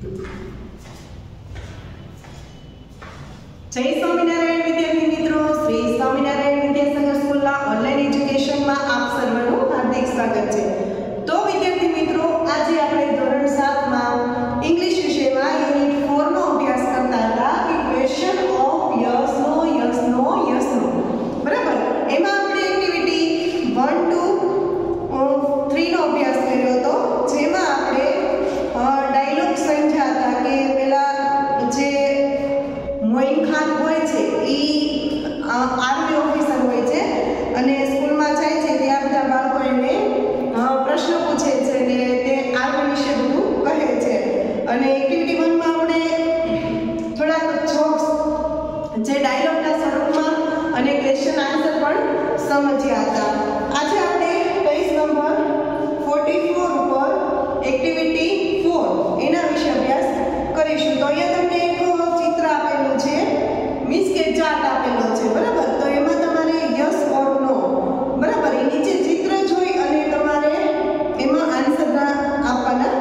જય સ્વામિનારાયણ વિદ્યાર્થી મિત્રો, શ્રી સ્વામિનારાયણ વિદ્યાસાગર સ્કૂલના ઓનલાઈન એજ્યુકેશનમાં આપ સર્વનું હાર્દિક સ્વાગત છે। તો વિદ્યાર્થી મિત્રો, આજે આપણે ધોરણ 7 માં ઇંગ્લિશ વિષયમાં યુનિટ 4 નો અભ્યાસ કરતા હતા કે question of yes no yes no yes no, બરાબર। એમાં આપણે એક્ટિવિટી 1 2 3 નો અભ્યાસ કર્યો હતો, જેમાં આપણે ડાયલોગ સમજ્યા હતા કે પેલા જે મોઇન ખાન હોય છે એ આર્મી ઓફિસર હોય છે અને સ્કૂલમાં જાય છે ત્યાં બધા બાળકો એને પ્રશ્ન પૂછે છે ને તે આર્મી વિશે બધું કહે છે। અને એક્ટિવિટી 1 માં આપણે થોડાક જોક્સ જે ડાયલોગના સ્વરૂપમાં અને ક્વેશ્ચન આન્સર પણ સમજ્યા હતા। આજે આપણે પેજ નંબર 44 ઉપર એક્ટિવિટી 4 એના વિશે અભ્યાસ કરીશું। તો અહીંયા તમને એક ચિત્ર આપેલું છે, મીન્સ કે ચાર્ટ આપેલો છે, બરાબર। તો એમાં તમારે યસ ઓર નો, બરાબર, એ નીચે ચિત્ર જોઈ અને તમારે એમાં આન્સર આપવાના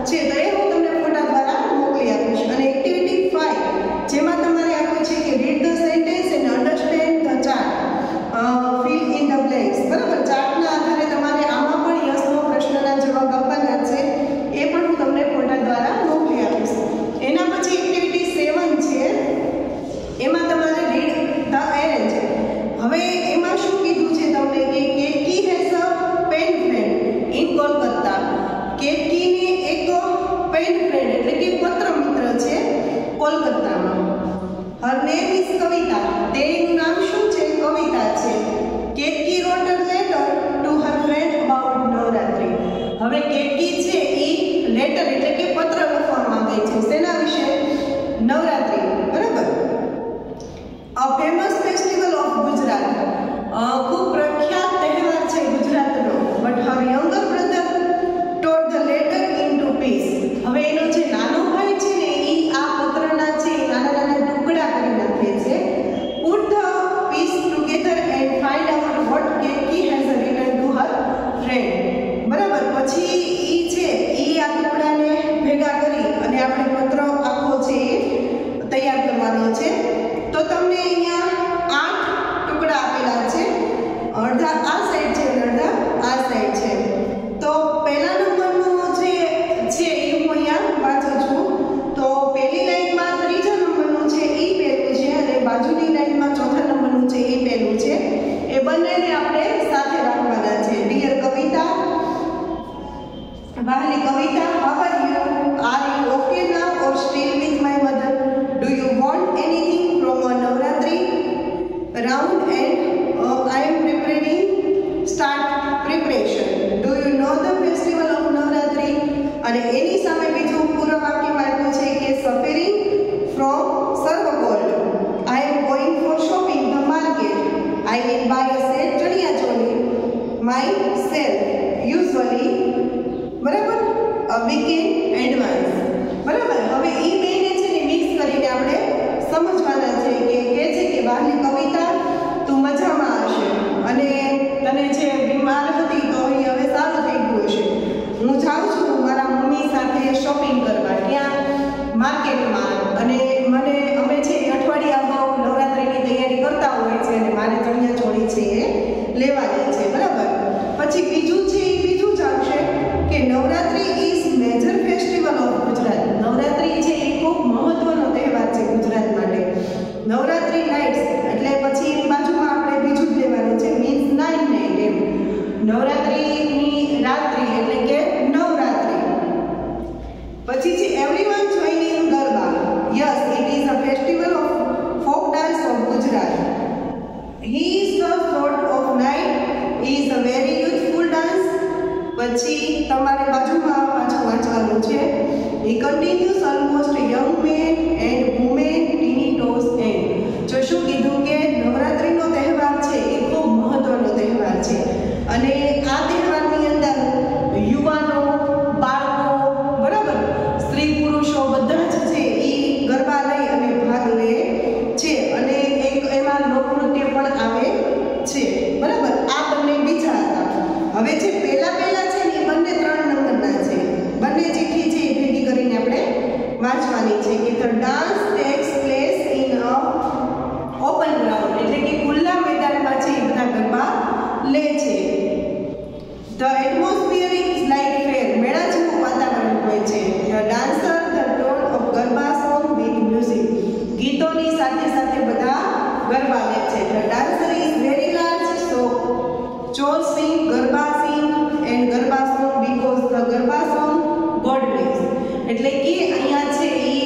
છે। તો એ હું તમને ફોટા દ્વારા મોકલી આપીશ। અને એક્ટિવિટી 5 જેમાં તમારે આપ્યું છે કે read the sentence and understand the chart, fill in the blanks, બરાબર। ચાર્ટના આધારે તમારે આમાં પણ યસ નો પ્રશ્નના જવાબ આપવાના છે, એ પણ હું તમને ફોટા દ્વારા મોકલી આપીશ। એના પછી એક્ટિવિટી 7 છે, એમાં તમારે રીડ ધ એરેન્જ। હવે એમાં શું કીધું છે તમને કે Ketki has a pen friend in Kolkata. કેટકીને એક પેન ફ્રેન્ડ એટલે કે પત્ર મિત્ર છે કોલકાતામાં। હર નેમ ઇઝ કવિતા, તેનું નામ શું છે? કવિતા છે। Ketki wrote a letter to her friend about Navratri. હવે કેટકી છે એ લેટર એટલે કે પત્ર લખવા માંગે છે શેના વિશે? નવરાત્રી, બરાબર। A famous festival of Gujarat, ખૂબ પ્રખ્યાત તહેવાર છે ગુજરાતનો। But her younger brother tore the letter into piece. હવે એનો જે નાનો ભાઈ છે ને એ આ પત્રના છે નાના નાના ટુકડા કરી નાખે છે। Put the piece together and find out what Ketki has written to her friend, બરાબર। પછી એ છે એ આ ટુકડાને ભેગા કરી અને આપણે પત્ર આખો છે તૈયાર કરવાનો છે। તો તમને અહીંયા 8 ટુકડા આપેલા છે, અડધા આ સાઈડ છે અને અડધા આ સાઈડ છે। તો પહેલા નંબરનો જે છે એ હું અહીંયા વાંચું છું। તો પહેલી લાઈનમાં ત્રીજા નંબરનું છે એ પહેલું છે અને બાજુની લાઈનમાં ચોથા નંબરનું છે એ પહેલું છે। એ બંનેને આપણે સાથે રાખવાના છે। ડિયર કવિતા, વહાલી Kavita, how are you? Are you okay now or still with my mother? Do you want anything from a Navratri round and I am preparing start preparation. Do you know the festival of Navratri? અને એની સામે બીજું પૂર્વ વાક્યમાં આપ્યું છે કે suffering from Sarvagod. I am going for shopping the market. I will buy a set chaniya choli myself usually, બરાબર, a weekend advance, બરાબર। હવે એ બેને છે ને મિક્સ કરીને આપણે સમજવાના છે કે કહે છે કે વહાલી કવિતા તું મજામાં હશે અને તને જે બીમાર હતી તો હવે સારું થઈ ગયું હશે। હું જાઉં છું મારા મમ્મી સાથે શોપિંગ કરવા, ત્યાં માર્કેટમાં, અને અમે છે અઠવાડિયા અગાઉ નવરાત્રિની તૈયારી કરતા હોય છે અને મારે ચણિયાચોળી છે એ લેવાની છે, બરાબર। પછી બીજું છે એ બીજું જ આવશે કે Navratri is major festival of Gujarat. Navratri છે એ ખૂબ મહત્વનો તહેવાર છે ગુજરાત માટે। નવરાત્રી નાઇટ્સ એટલે પછી એની બાજુમાં આપણે બીજું જ લેવાનું છે, મીન્સ 9 નાઇટ એમ। નવરાત્રીની રાત્રિ એટલે કે નવરાત્રી। પછી છે everyone joining garba, yes it is a festival of folk dance of Gujarat. He is the sort of night is a very youthful dance. પછી તમારે બાજુમાં પાછું વાંચવાનું છે he continues almost young men and women teeny toes end। જો શું કીધું કે નવરાત્રિનો તહેવાર છે એ ખૂબ મહત્વનો તહેવાર છે અને આ તહેવારની અંદર યુવાનો, બાળકો, બરાબર, સ્ત્રી પુરુષો બધા જ છે એ ગરબા લઈ અને ભાગ લે છે અને એક એમાં લોકનૃત્ય પણ આવે છે, બરાબર। આ બંને બીજા હતા। હવે જે પહેલા છે ને એ બંને 3 નંબરના છે, બંને ચિઠ્ઠી છે એ ભેગી કરીને આપણે કરવાની છે કે the dance tax place in a open ground, એટલે કે ખુલ્લા મેદાનમાં છે એ બધા ગરબા લે છે. The atmosphere is like fair, મેળા જેવું વાતાવરણ હોય છે. The dancer the tone of garba song with music, ગીતોની સાથે સાથે બધા ગરબા લે છે. The dancer is very large, so choir sing garba sing and garba song because the garba song god bless, એટલે કે અહીંયા છે એ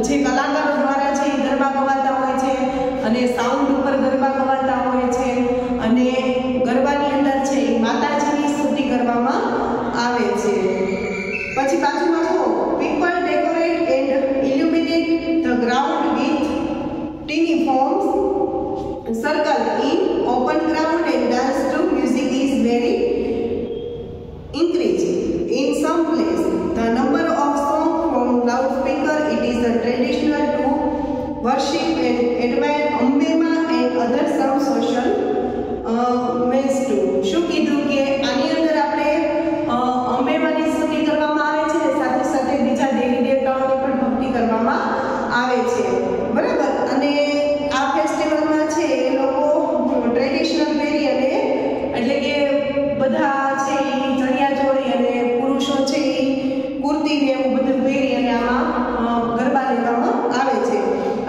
જે કલાકારો દ્વારા છે એ ગરબા ગવાતા હોય છે અને સાઉન્ડ ઉપર ગરબા ગવાતા હોય છે અને ગરબાની અંદર છે એ માતાજીની સ્તુતિ કરવામાં આવે છે. પછી બાજુમાં જો people decorate and illuminate the ground with tiny forms circle in open ground and dance to music is very increasing. In some place, the number of songs from loudspeaker, it is a traditional to worship and admire Ambema and other some social means too. શું કીધું કે આની અંદર આપણે અંબેમાની સ્તુતિ કરવામાં આવે છે, સાથે સાથે બીજા દેવી દેવતાઓની પણ ભક્તિ કરવામાં આવે છે, બરાબર. અને આ ફેસ્ટિવલમાં છે એ લોકો ટ્રેડિશનલ પહેરી અને એટલે કે બધા છે એ ચણિયા ચોળી અને પુરુષો છે એ કુર્તી ને એવું બધું પહેરી અને આમાં ગરબા લેવામાં આવે છે.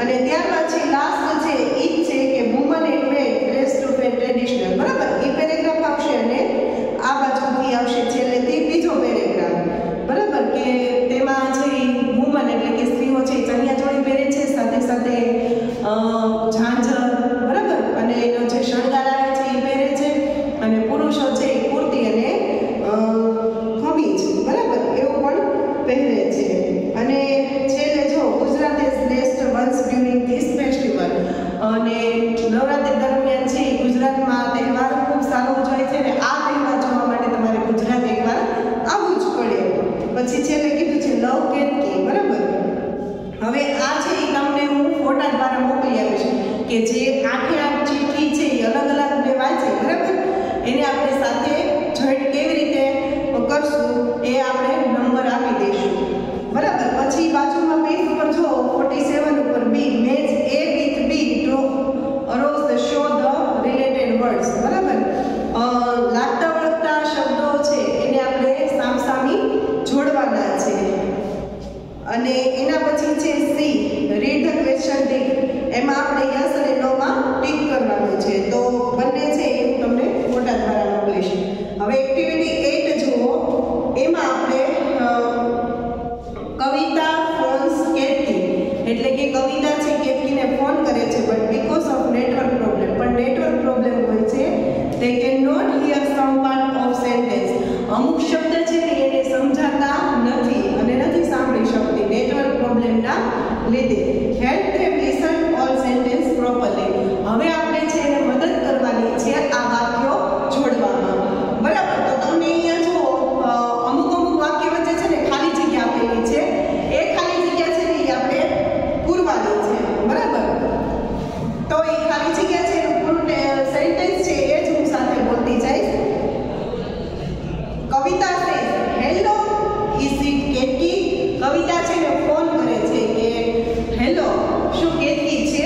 અને ત્યારબાદ છે લાસ્ટ છે એ છે કે woman and man dress to fair traditional, બરાબર. એ પેરેગ્રાફ આવશે અને આ બાજુથી આવશે છેલ્લે તે બીજો પેરેગ્રાફ, બરાબર. કે તેમાં છે વુમન એટલે કે સ્ત્રીઓ છે ચણિયા ચોળી પહેરે છે, સાથે સાથે ઝાંઝર, બરાબર, અને એનો જે શણગાર આવે છે એ પહેરે છે, અને પુરુષો છે એ કુર્તી અને ખમીજ, બરાબર, એવું પણ પહેરે છે. અને છેલ્લે જો Gujarat is blessed once during this festival, અને નવરાત્રી દરમિયાન છે ગુજરાતમાં તહેવાર ખૂબ સારો ઉજવાય છે અને આ તહેવાર જોવા માટે તમારે ગુજરાત એકવાર આવવું જ પડે. પછી છેલ્લે કીધું છે લવ કેટકી, બરાબર. હવે આ છે એ તમને હું ફોટા દ્વારા મોકલી આપીશ કે જે 8 ચિઠ્ઠી છે એ અલગ અલગ મેં વાંચી, બરાબર. એને આપણે સાથે જોઈન્ટ કેવી રીતે કરશું એ આપણે નંબર આપી દઈશું, બરાબર. પછી બાજુમાં પેજ ઉપર જો 47 ઉપર B match A with B draw arrows the show the related words, બરાબર. લાગતા વળગતા શબ્દો છે એને આપણે સામસામી જોડવાના છે. અને એના પછી છે C read the question tick, એમાં આપણે યસ અને નો માં ટીક કરવાનું છે. તો બંને છે એ હું તમને ફોટા દ્વારા મોકલીશ. હવે એક્ટિવિટી 8 જુઓ, એમાં આપણે કવિતા ફોન્સ કેટકી, એટલે કે કવિતા છે કેટકીને ફોન કરે છે but because of network problem, પણ નેટવર્ક પ્રોબ્લેમ હોય છે, they cannot hear some part of sentence, અમુક શબ્દ છે ને એને સમજાતા નથી અને નથી સાંભળી શકતી નેટવર્ક પ્રોબ્લેમના લીધે. હેલ્પ ધેમ લિસન ઓલ સેન્ટેન્સ પ્રોપરલી, હવે આપણે છે એને મદદ કરવાની છે આ વાક્યો જોડવામાં, બરાબર. તો તમને અહીંયા જો અમુક વાક્ય વચ્ચે છે ને ખાલી જગ્યા આપેલી છે, એ ખાલી જગ્યા છે ને એ આપણે પૂરવાની છે, બરાબર. તો એ ખાલી જગ્યા છે એનું પૂરું સેન્ટેન્સ છે એ જ હું સાથે બોલતી જઈશ. કવિતા છે હેલો ઇઝ ઇટ કેટકી, કવિતા છે ને ફોન કરે છે કે હેલો શું કેટકી છે,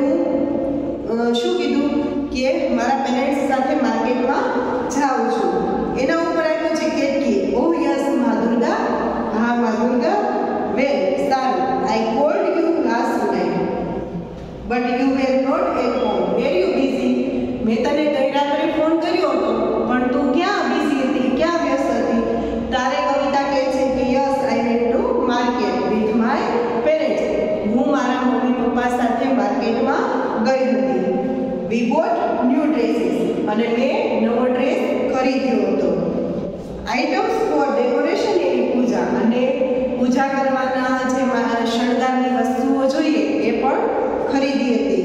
હું શું કીધું કે મારા પેરેન્ટ્સ સાથે માર્કેટમાં જાઉં છું. એના ઉપર આપ્યું છે કેટકી. ઓ યસ માં દુર્ગા, હા માં દુર્ગા, વેલ સારું. I called you last night but you were not at home, were you busy. મેં તને ગઈ રાત્રે ફોન કર્યો હતો પણ તું ક્યાં બિઝી હતી, ક્યાં વ્યસ્ત હતી. તારે કવિતા કહે છે કે yes I went to market with my parents. હું મારા મમ્મી પપ્પા સાથે માર્કેટમાં ગઈ હતી. વી બોટ ન્યૂ ડ્રેસીસ, અને મેં નવો ડ્રેસ ખરીદ્યો હતો. આઇટમ્સ ફોર ડેકોરેશન એની પૂજા, અને પૂજા કરવાના જે શણગારની વસ્તુઓ જોઈએ એ પણ ખરીદી હતી.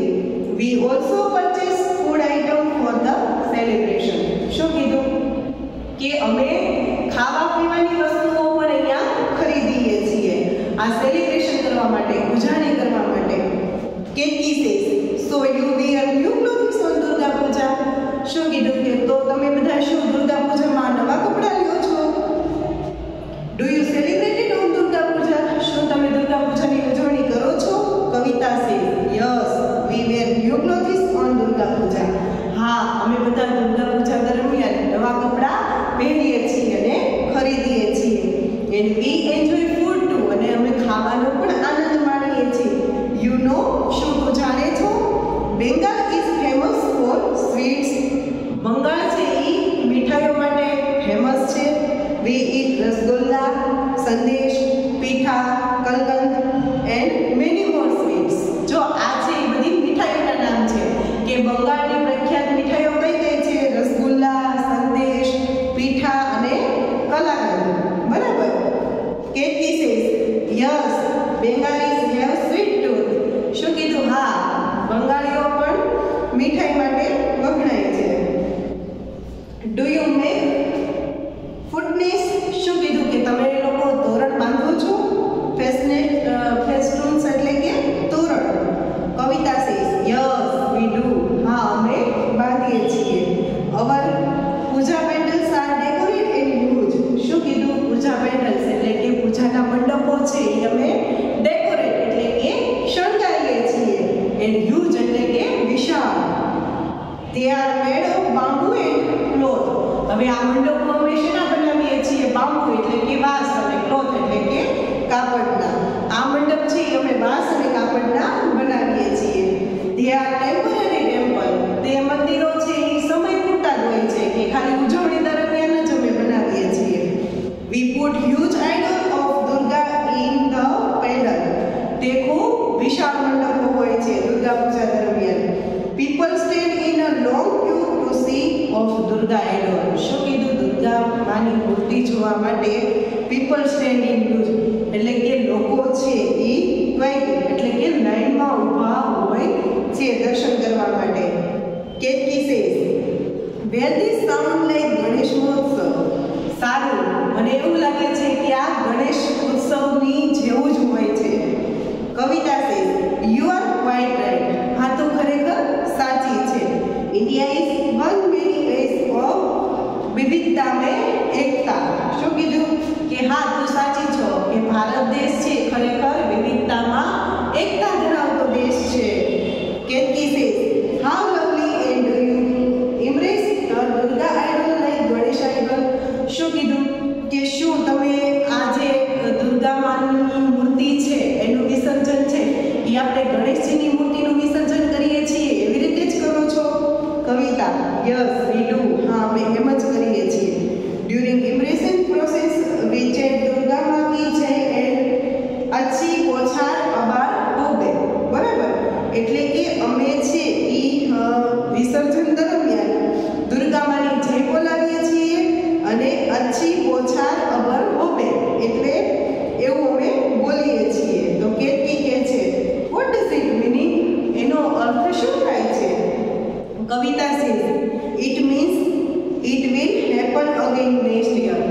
We also purchase food item for the celebration. શું કીધું કે અમે ખાવા પીવાની વસ્તુઓ પણ અહીંયા ખરીદીએ છીએ આ સેલિબ્રેશન કરવા માટે, ઉજવણી કરવા માટે. Ketki says so you wear new clothes on Durga Puja. શું કીધું કે તો તમે બધા શું દુર્ગા પૂજામાં નવા કપડાં લ્યો છો? Do you celebrate it on Durga Puja? શું તમે દુર્ગા પૂજાની ઉજવણી કરો છો? Kavita says yes we wear new clothes on Durga Puja. હા, અમે બધા દુર્ગા પૂજા દરમિયાન નવા કપડાં પહેરીએ છીએ અને ખરીદીએ છીએ. And we enjoy food two, અને અમે ખાવાનો પણ આનંદ માણીએ છીએ. યુ નો, શું તું જાણે છો? Bengal is famous for sweets. Bengal છે એ મીઠાઈઓ માટે ફેમસ છે. વી ઈટ રસગુલ્લા, સંદેશ, પીઠા, કલકંદ એન્ડ મેની મોર સ્વીટ્સ. જો આ છે એ બધી મીઠાઈઓના નામ છે કે બંગાળની પ્રખ્યાત મીઠાઈઓ કઈ કઈ છે? રસગુલ્લા, સંદેશ, પીઠા અને કલાકંદ. બરાબર. Ketki says yes Bengalis have sweet tooth. શું કીધું? હા, બંગાળીઓ પણ મીઠાઈ માટે વખણાય છે. ડુ યુ મેક ફૂટનેસ. શું કીધું કે તમે લોકો તોરણ બાંધો છો? ફેસ્ટૂન્સ એટલે કે તોરણ. કવિતા સેઝ યસ વી ડુ. હા, અમે બાંધીએ છીએ. અવર પૂજા પેન્ડલ્સ આર ડેકોરેટ એન્ડ યુઝ. શું કીધું? પૂજા પેન્ડલ્સ એટલે કે પૂજાના મંડપો છે એ અમે ડેકોરેટ એટલે કે શણગારીએ છીએ. એન્ડ યુઝ એટલે કે વિશાળ. તે are made of bamboo and cloth. હવે આ મંડપો અમે શેના બનાવીએ છીએ? બામ્બુ એટલે કે વાંસ, અને ક્લોથ એટલે કે કાપડના. આ મંડપ છે એ અમે વાંસ અને કાપડના બનાવીએ છીએ. તે આર ટેમ્પરરી ટેમ્પલ. તે મંદિરો છે એ સમય પૂરતા જ હોય છે કે ખાલી ઉજવણી દરમિયાન જ અમે બનાવીએ છીએ. We put huge idol of Durga in the pandal. તે ખૂબ વિશાળ મંડપો હોય છે દુર્ગા પૂજા દરમિયાન. People stand in a long queue to see of Durga idol. શું કીધું? દુર્ગા માની મૂર્તિ જોવા માટે પીપલ સ્ટેન્ડ ઇન ક્યુ એટલે કે લોકો છે એ એટલે કે લાઈનમાં ઊભા હોય છે દર્શન કરવા માટે. Ketki says where this sound like Ganesh મહોત્સવ. સારું, મને એવું લાગે છે કે આ ગણેશ ઉત્સવની જેવું જ હોય છે. Kavita says you are quite right. હા, તો ખરેખર સાચી છે. India is one many ways of વિવિધતા મે એકતા. શું કીધું કે હા, તું સાચી છો કે ભારત દેશ છે ખરેખર વિવિધતામાં એકતા ધરાવતો દેશ છે. Ketki says how lovely and do you impress the Durga idol like Ganesh idol. શું કીધું કે શું તમે આ જે દુર્ગા માની મૂર્તિ છે એનું વિસર્જન છે એ આપણે ગણેશજીની મૂર્તિનું વિસર્જન કરીએ છીએ એવી રીતે જ કરો છો? કવિતા યસ વી ડુ. હા, અમે એમ જ કરીએ છીએ. ડ્યુરિંગ ઇમ્પ્રેશન પ્રોસેસ વી ચેન્ટ દુર્ગા માં કી જય એન્ડ અચ્છી પોછાર અબાર હોબે. બરાબર. એટલે કે અમે છે એ વિસર્જન દરમિયાન દુર્ગા માની જય બોલાવીએ છીએ અને અચ્છી પોછાર અબર હોબે એટલે એવું અમે બોલીએ છીએ. તો કેટકી કહે છે વોટ ડઝ ઇટ મીનિંગ? એનો અર્થ શું થાય છે? Kavita says it means it will happen again next year.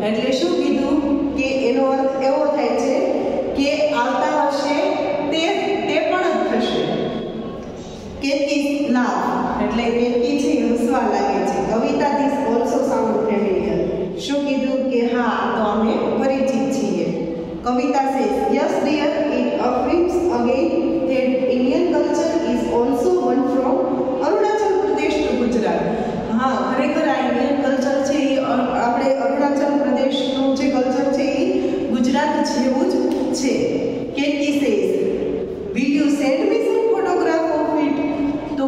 એટલે શું કીધું કે એનો અર્થ એવો થાય છે કે આવતા વર્ષે તે પણ જ થશે. કેટકી લાફ એટલે કેટકી છે હસવા લાગે છે. Kavita this also sound familiar. શું કીધું કે હા, તો અમે પરિચિત છીએ. Kavita says yes dear it affirms again that Indian culture is on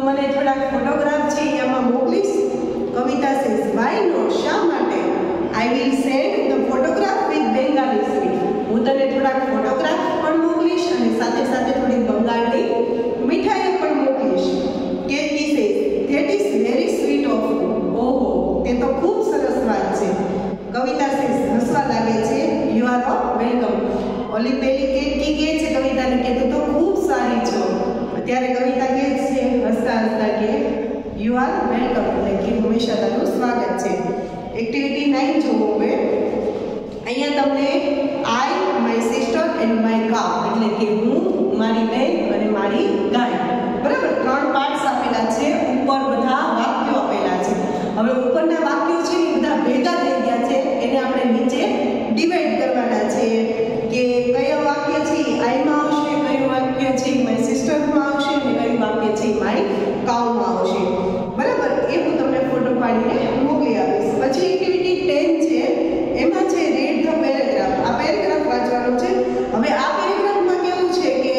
મને થોડાક ફોટોગ્રાફ છે એમાં મોકલીશ. કવિતા સેઝ વાય નોટ, શા માટે? I will send the photograph with Bengali sweet. હું તને થોડાક ફોટોગ્રાફ પણ મોકલીશ અને સાથે સાથે થોડી બંગાળની મીઠાઈઓ પણ મોકલીશ. કેતી says that is very sweet of you. ઓહો, તે તો ખૂબ સરસ વાત છે. કવિતા સેઝ હસવા લાગે છે. You are welcome. ઓલી પેલી કેતકી કહે છે કવિતાને કે તું તો ખૂબ સારી છો. ત્યારે કવિતા કહે છે હસતા હસતા કે યુ આર વેલકમ, એટલે કે હંમેશા તારું સ્વાગત છે. એક્ટિવિટી 9 જોવો હવે. અહીંયા તમને આઈ, માય સિસ્ટર એન્ડ માય કાઉ, એટલે કે હું, મારી બહેન અને મારી ગાય, બરાબર 3 પાર્ટ્સ આપેલા છે. ઉપર બધા વાક્યો આપેલા છે. હવે ઉપરના વાક્યો છે એ બધા ભેગા થઈ ગયા છે, એને આપણે નીચે ડિવાઈડ કરવાના છે કે કયો વાક્ય છે આઈમાં આવશે, કયું વાક્ય છે માય સિસ્ટરમાં આવશે અને કયું વાક્ય છે માય કાઉમાં આવશે. બરાબર, એ હું તમને ફોટો પાડીને મોકલી આપીશ. પછી એક્ટિવિટી 10 છે, એમાં છે રીડ ધ પેરેગ્રાફ. આ પેરેગ્રાફ વાંચવાનો છે. હવે આ પેરેગ્રાફમાં કેવું છે કે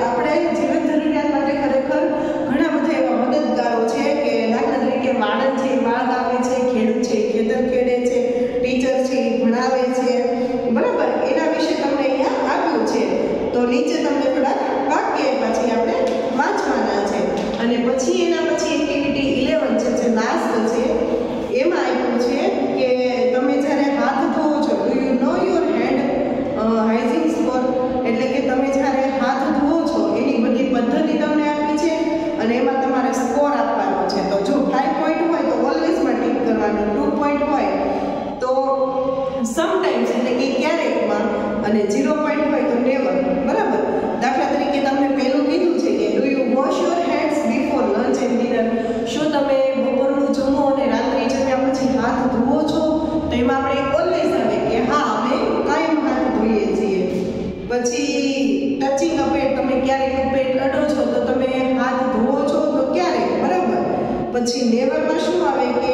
આપણે જીવન જરૂરિયાત માટે ખરેખર ઘણા બધા એવા મદદગારો છે કે દાખલા તરીકે વાળંદ છે વાળ કાપે છે, ખેડૂત છે ખેતર ખેડે છે, ટીચર છે ભણાવે છે, બરાબર, એના વિશે તમને અહીંયા આપ્યું છે. તો નીચે તમને થોડા વાક્ય પછી આપણે વાંચવાના છે. અને પછી એના પછી એક્ટિવિટી 11 છે જે લાસ્ટ છે, એમાં આપ્યું છે કે તમે જ્યારે હાથ ધોવો છો, do you know your hand hygienes for, એટલે કે તમે જ્યારે હાથ ધોવો છો એની બધી પદ્ધતિ તમને આપી છે અને એમાં તમારે સ્કોર આપવાનો છે. તો જો 5 પોઈન્ટ હોય તો ઓલવેઝમાં ટીક કરવાનું, 2 પોઈન્ટ હોય તો સમટાઈમ્સ એટલે કે ક્યારેકમાં, અને 0 પોઈન્ટ હોય તો નેવર. બરાબર, દાખલા તરીકે તમને પહેલું કીધું છે કે do you wash your hands before lunch and dinner, શું તમે બપોરનું જમો અને રાત્રે જમ્યા પછી હાથ ધોવો છો? તો એમાં આપણે ઓલવેઝ આવે કે હા, અમે કાયમ હાથ ધોઈએ છીએ. પછી ટચિંગ અ પેટ, તમે ક્યારેક પેટ અડો છો તો તમે હાથ ધોવો છો તો ક્યારેક, બરાબર. પછી નેવરમાં શું આવે કે